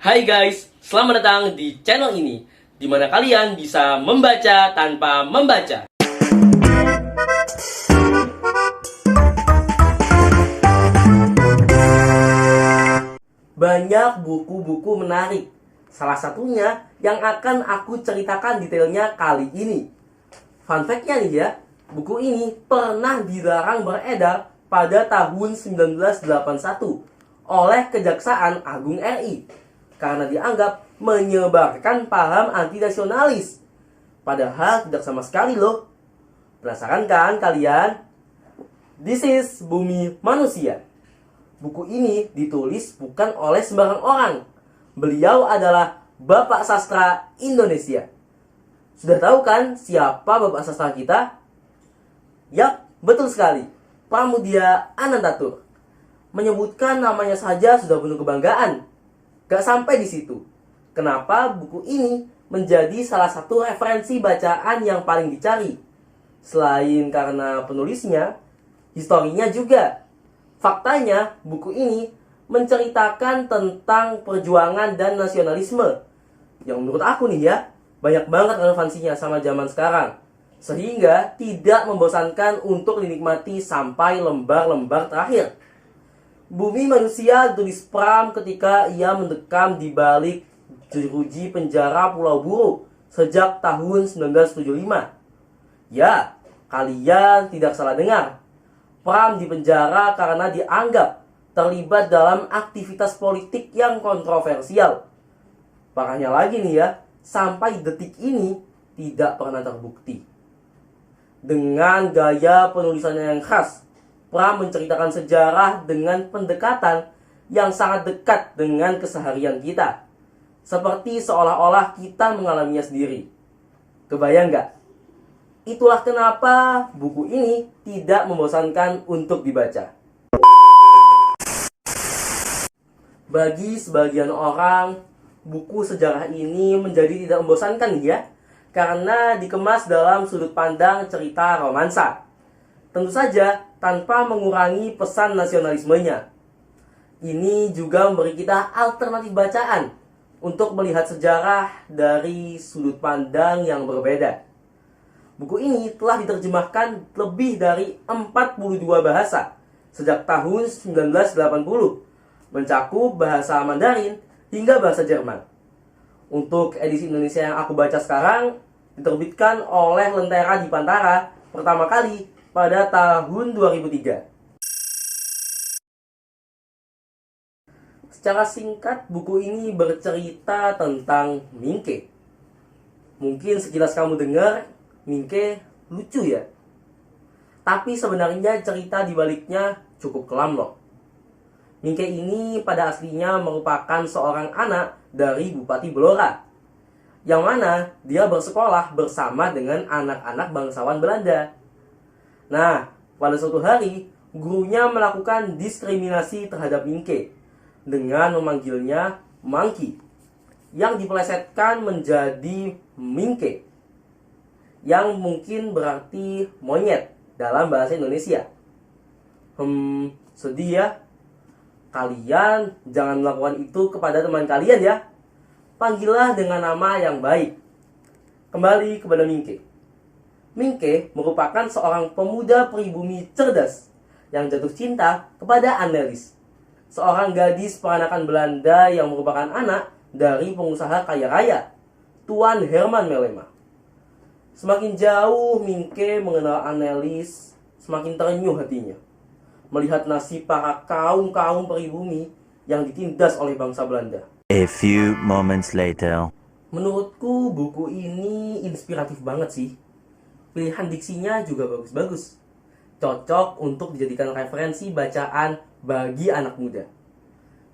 Hai guys, selamat datang di channel ini, di mana kalian bisa membaca tanpa membaca. Banyak buku-buku menarik. Salah satunya yang akan aku ceritakan detailnya kali ini. Fun fact-nya nih ya, buku ini pernah dilarang beredar pada tahun 1981 oleh Kejaksaan Agung RI. Karena dianggap menyebarkan paham anti-nasionalis. Padahal tidak sama sekali loh. Penasaran kan kalian? This is Bumi Manusia. Buku ini ditulis bukan oleh sembarang orang. Beliau adalah Bapak Sastra Indonesia. Sudah tahu kan siapa Bapak Sastra kita? Yap, betul sekali. Pramudia Anantatur. Menyebutkan namanya saja sudah penuh kebanggaan. Gak sampai di situ. Kenapa buku ini menjadi salah satu referensi bacaan yang paling dicari? Selain karena penulisnya, historinya juga. Faktanya, buku ini menceritakan tentang perjuangan dan nasionalisme. Yang menurut aku nih ya, banyak banget relevansinya sama zaman sekarang. Sehingga tidak membosankan untuk dinikmati sampai lembar-lembar terakhir. Bumi Manusia ditulis Pram ketika ia mendekam di balik jeruji penjara Pulau Buru sejak tahun 1975. Ya, kalian tidak salah dengar. Pram dipenjara karena dianggap terlibat dalam aktivitas politik yang kontroversial. Parahnya lagi nih ya, sampai detik ini tidak pernah terbukti. Dengan gaya penulisannya yang khas, Pram menceritakan sejarah dengan pendekatan yang sangat dekat dengan keseharian kita. Seperti seolah-olah kita mengalaminya sendiri. Kebayang nggak? Itulah kenapa buku ini tidak membosankan untuk dibaca. Bagi sebagian orang, buku sejarah ini menjadi tidak membosankan ya, karena dikemas dalam sudut pandang cerita romansa. Tentu saja tanpa mengurangi pesan nasionalismenya. Ini juga memberi kita alternatif bacaan untuk melihat sejarah dari sudut pandang yang berbeda. Buku ini telah diterjemahkan lebih dari 42 bahasa sejak tahun 1980, mencakup bahasa Mandarin hingga bahasa Jerman. Untuk edisi Indonesia yang aku baca sekarang, diterbitkan oleh Lentera Dipantara pertama kali pada tahun 2003. Secara singkat, buku ini bercerita tentang Mingke. Mungkin sekilas kamu dengar, Mingke lucu ya. Tapi sebenarnya cerita di baliknya cukup kelam loh. Mingke ini pada aslinya merupakan seorang anak dari Bupati Blora, yang mana dia bersekolah bersama dengan anak-anak bangsawan Belanda. Nah, pada suatu hari, gurunya melakukan diskriminasi terhadap Mingke dengan memanggilnya Monkey, yang dipelesetkan menjadi Mingke, yang mungkin berarti monyet dalam bahasa Indonesia. Sedih ya. Kalian jangan melakukan itu kepada teman kalian ya. Panggillah dengan nama yang baik. Kembali kepada Mingke. Mingke merupakan seorang pemuda pribumi cerdas yang jatuh cinta kepada Annelies, seorang gadis peranakan Belanda yang merupakan anak dari pengusaha kaya raya, Tuan Herman Melema. Semakin jauh Mingke mengenal Annelies, semakin terenyuh hatinya melihat nasib para kaum-kaum pribumi yang ditindas oleh bangsa Belanda. A few moments later. Menurutku buku ini inspiratif banget sih. Pilihan diksinya juga bagus-bagus. Cocok untuk dijadikan referensi bacaan bagi anak muda.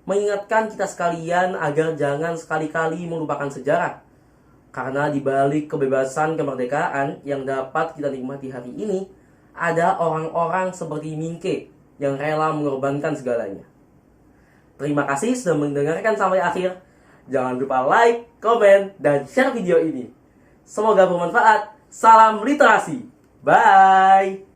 Mengingatkan kita sekalian agar jangan sekali-kali melupakan sejarah. Karena di balik kebebasan kemerdekaan yang dapat kita nikmati hari ini, ada orang-orang seperti Mingke yang rela mengorbankan segalanya. Terima kasih sudah mendengarkan sampai akhir. Jangan lupa like, komen, dan share video ini. Semoga bermanfaat. Salam literasi. Bye.